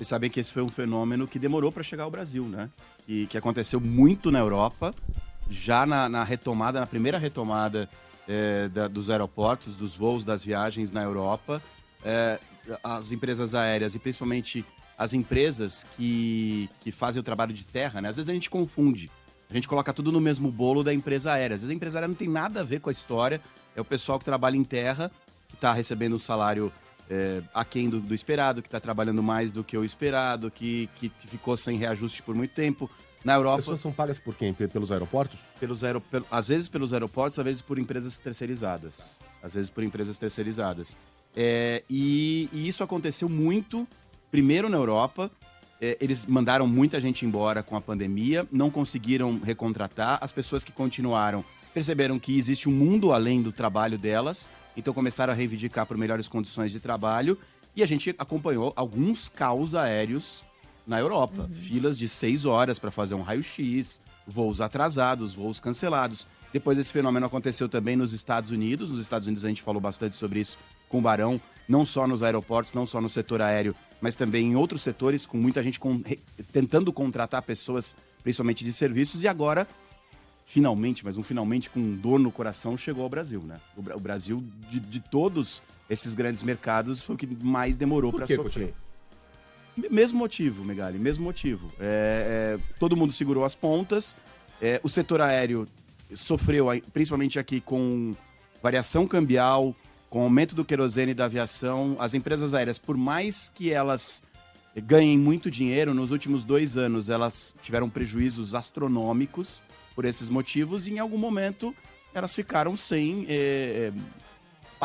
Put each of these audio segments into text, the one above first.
Vocês sabem que esse foi um fenômeno que demorou para chegar ao Brasil, né? E que aconteceu muito na Europa, já na retomada, na primeira retomada dos aeroportos, dos voos, das viagens na Europa. As empresas aéreas e principalmente as empresas que fazem o trabalho de terra, né? Às vezes a gente confunde. A gente coloca tudo no mesmo bolo da empresa aérea. Às vezes a empresa aérea não tem nada a ver com a história. É o pessoal que trabalha em terra, que está recebendo um salário aquém do esperado, que está trabalhando mais do que o esperado, que ficou sem reajuste por muito tempo. Na Europa... As pessoas são pagas por quem? Pelos aeroportos? Às vezes pelos aeroportos, às vezes por empresas terceirizadas. E isso aconteceu muito, primeiro na Europa. Eles mandaram muita gente embora com a pandemia, não conseguiram recontratar. As pessoas que continuaram perceberam que existe um mundo além do trabalho delas, então começaram a reivindicar por melhores condições de trabalho. E a gente acompanhou alguns caos aéreos na Europa. Filas de 6 horas para fazer um raio-x, voos atrasados, voos cancelados. Depois esse fenômeno aconteceu também nos Estados Unidos. Nos Estados Unidos a gente falou bastante sobre isso com o Barão, não só nos aeroportos, não só no setor aéreo, mas também em outros setores, com muita gente tentando contratar pessoas, principalmente de serviços. E agora, finalmente, mas finalmente com dor no coração, chegou ao Brasil, né? O Brasil, de todos esses grandes mercados, foi o que mais demorou para sofrer. Coutinho? Mesmo motivo, Megali, mesmo motivo. Todo mundo segurou as pontas. O setor aéreo sofreu, principalmente aqui, com variação cambial, com aumento do querosene da aviação. As empresas aéreas, por mais que elas ganhem muito dinheiro, nos últimos 2 anos elas tiveram prejuízos astronômicos por esses motivos, e em algum momento elas ficaram sem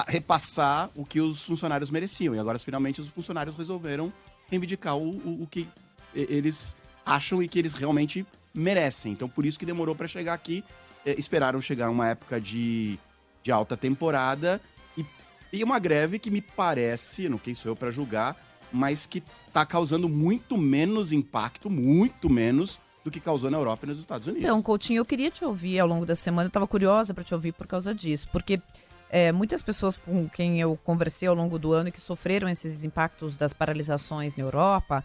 repassar o que os funcionários mereciam. E agora, finalmente, os funcionários resolveram reivindicar o que eles acham e que eles realmente merecem. Então, por isso que demorou para chegar aqui. Esperaram chegar uma época de alta temporada e uma greve que me parece, não quem sou eu para julgar, mas que está causando muito menos impacto, muito menos do que causou na Europa e nos Estados Unidos. Então, Coutinho, eu queria te ouvir ao longo da semana, eu estava curiosa para te ouvir por causa disso, porque muitas pessoas com quem eu conversei ao longo do ano e que sofreram esses impactos das paralisações na Europa,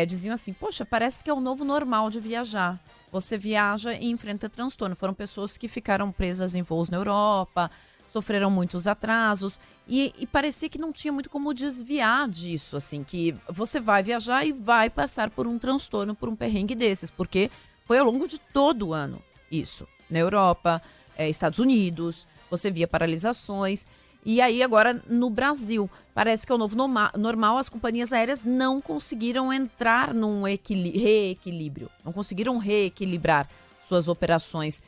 diziam assim, poxa, parece que é o novo normal de viajar. Você viaja e enfrenta transtorno. Foram pessoas que ficaram presas em voos na Europa, sofreram muitos atrasos e parecia que não tinha muito como desviar disso, assim, que você vai viajar e vai passar por um transtorno, por um perrengue desses, porque foi ao longo de todo o ano isso. Na Europa, Estados Unidos, você via paralisações. E aí agora no Brasil, parece que é o novo normal, as companhias aéreas não conseguiram entrar num reequilíbrio, não conseguiram reequilibrar suas operações.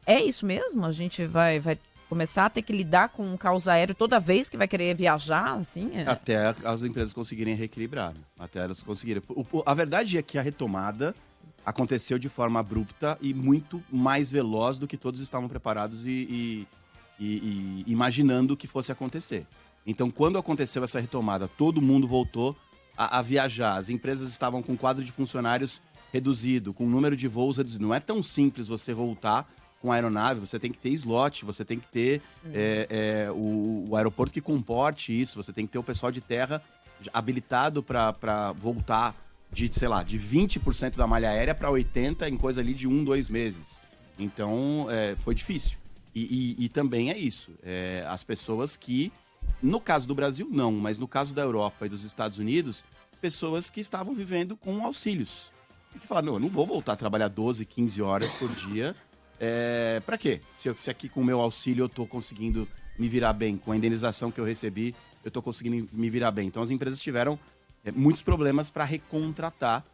É isso mesmo? A gente vai começar a ter que lidar com um caos aéreo toda vez que vai querer viajar, assim? Até as empresas conseguirem reequilibrar, né? Até elas conseguirem. A verdade é que a retomada aconteceu de forma abrupta e muito mais veloz do que todos estavam preparados e imaginando que fosse acontecer. Então, quando aconteceu essa retomada, todo mundo voltou a viajar. As empresas estavam com o quadro de funcionários reduzido, com o número de voos reduzido. Não é tão simples você voltar com a aeronave, você tem que ter slot, você tem que ter o aeroporto que comporte isso, você tem que ter o pessoal de terra habilitado para voltar de 20% da malha aérea para 80% em coisa ali de 1-2 meses. Então, foi difícil. E também é isso. As pessoas que, no caso do Brasil, não, mas no caso da Europa e dos Estados Unidos, pessoas que estavam vivendo com auxílios. E que falaram, eu não vou voltar a trabalhar 12, 15 horas por dia. Pra quê? Se aqui com o meu auxílio eu tô conseguindo me virar bem, com a indenização que eu recebi, eu tô conseguindo me virar bem. Então as empresas tiveram muitos problemas para recontratar.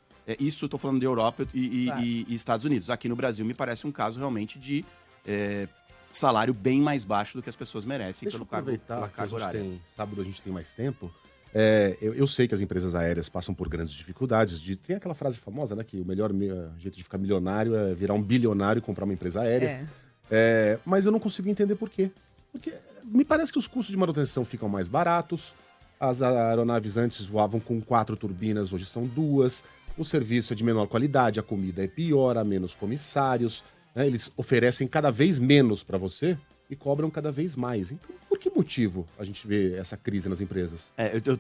Isso eu tô falando de Europa e Estados Unidos. Aqui no Brasil me parece um caso realmente de salário bem mais baixo do que as pessoas merecem. Deixa pela aproveitar carga horária. Sábado a gente tem mais tempo. Eu sei que as empresas aéreas passam por grandes dificuldades. Tem aquela frase famosa, né? Que o melhor jeito de ficar milionário é virar um bilionário e comprar uma empresa aérea. Mas eu não consigo entender por quê. Porque me parece que os custos de manutenção ficam mais baratos. As aeronaves antes voavam com 4 turbinas, hoje são 2. O serviço é de menor qualidade, a comida é pior, há menos comissários. Né? Eles oferecem cada vez menos para você e cobram cada vez mais. Então, por que motivo a gente vê essa crise nas empresas?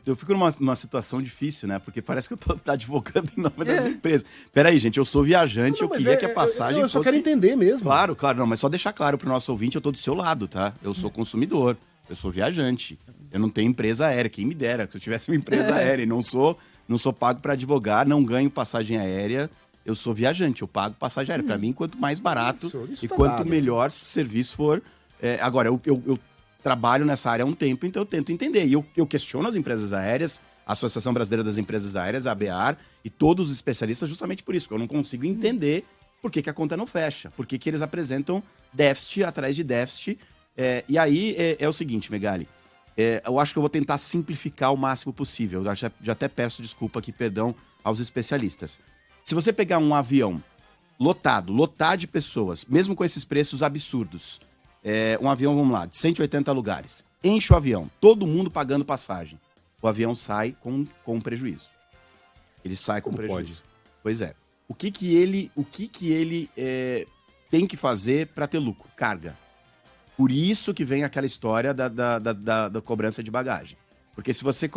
Eu fico numa situação difícil, né? Porque parece que eu tô advogando em nome das empresas. Peraí, gente, eu sou viajante, eu queria que a passagem eu só fosse... quero entender mesmo. Claro, não, mas só deixar claro pro nosso ouvinte, eu tô do seu lado, tá? Eu sou consumidor, eu sou viajante. Eu não tenho empresa aérea, quem me dera, se eu tivesse uma empresa aérea e não sou pago para advogar, não ganho passagem aérea, eu sou viajante, eu pago passagem aérea. Para mim, quanto mais barato isso e tá quanto dado. melhor serviço for. Agora, eu trabalho nessa área há um tempo, então eu tento entender. E eu questiono as empresas aéreas, a Associação Brasileira das Empresas Aéreas, a ABAR, e todos os especialistas justamente por isso, porque eu não consigo entender por que a conta não fecha, por que eles apresentam déficit atrás de déficit. E aí é o seguinte, Megali, eu acho que eu vou tentar simplificar o máximo possível. Eu já até peço desculpa aqui, perdão, aos especialistas. Se você pegar um avião lotar de pessoas, mesmo com esses preços absurdos, um avião, vamos lá, de 180 lugares, enche o avião, todo mundo pagando passagem, o avião sai com prejuízo. Ele sai com prejuízo. Pode? Pois é. O que ele tem que fazer para ter lucro? Carga. Por isso que vem aquela história da cobrança de bagagem. Porque se você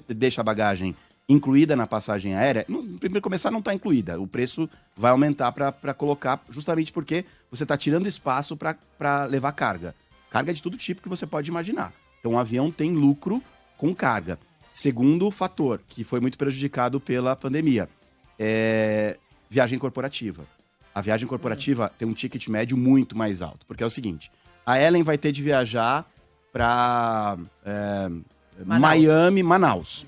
deixa a bagagem incluída na passagem aérea, primeiro começar não está incluída. O preço vai aumentar para colocar, justamente porque você está tirando espaço para levar carga. Carga de todo tipo que você pode imaginar. Então o avião tem lucro com carga. Segundo fator, que foi muito prejudicado pela pandemia, viagem corporativa. A viagem corporativa tem um ticket médio muito mais alto. Porque é o seguinte... A Ellen vai ter de viajar para Manaus,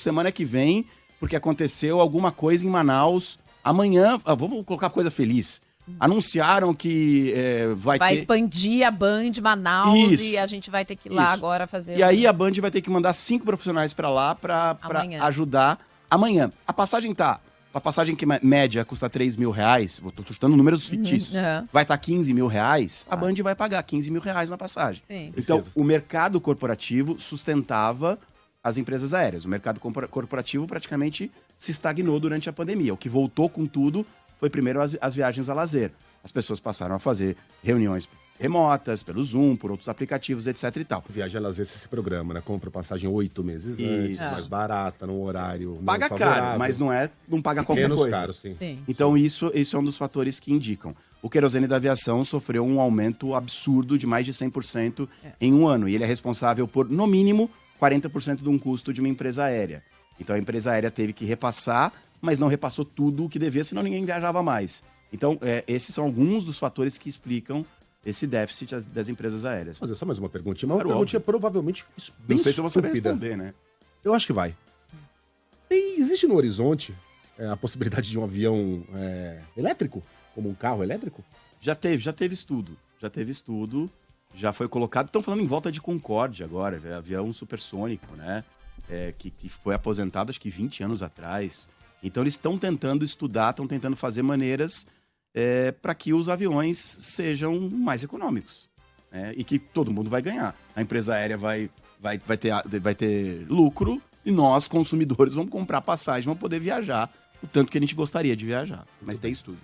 semana que vem, porque aconteceu alguma coisa em Manaus. Amanhã, vamos colocar coisa feliz. Anunciaram que vai ter... expandir a Band Manaus Isso. E a gente vai ter que ir lá agora fazer... E aí a Band vai ter que mandar 5 profissionais para lá para ajudar amanhã. A passagem que média custa R$3.000, tô chutando números fictícios, vai estar R$15.000, a Band vai pagar R$15.000 na passagem. Sim. Então, o mercado corporativo sustentava as empresas aéreas. O mercado corporativo praticamente se estagnou durante a pandemia. O que voltou com tudo foi primeiro as viagens a lazer. As pessoas passaram a fazer reuniões remotas, pelo Zoom, por outros aplicativos, etc e tal. Viagem a lazer, esse programa, né? Compra passagem 8 meses antes, mais barata, num horário paga não caro, mas não paga qualquer menos coisa. Caro, sim. Então isso é um dos fatores que indicam. O querosene da aviação sofreu um aumento absurdo de mais de 100% em um ano. E ele é responsável por, no mínimo, 40% de um custo de uma empresa aérea. Então a empresa aérea teve que repassar, mas não repassou tudo o que devia, senão ninguém viajava mais. Então esses são alguns dos fatores que explicam esse déficit das empresas aéreas. Vou fazer só mais uma perguntinha. Mas uma perguntinha provavelmente bem Não sei se eu vou saber estúpida. responder, né? Eu acho que vai. Existe no horizonte a possibilidade de um avião elétrico? Como um carro elétrico? Já teve estudo. Já foi colocado. Estão falando em volta de Concorde agora, avião supersônico, né? Que foi aposentado acho que 20 anos atrás. Então eles estão tentando estudar, estão tentando fazer maneiras para que os aviões sejam mais econômicos. E que todo mundo vai ganhar. A empresa aérea vai ter lucro e nós, consumidores, vamos comprar passagem, vamos poder viajar o tanto que a gente gostaria de viajar. Mas tem estudo.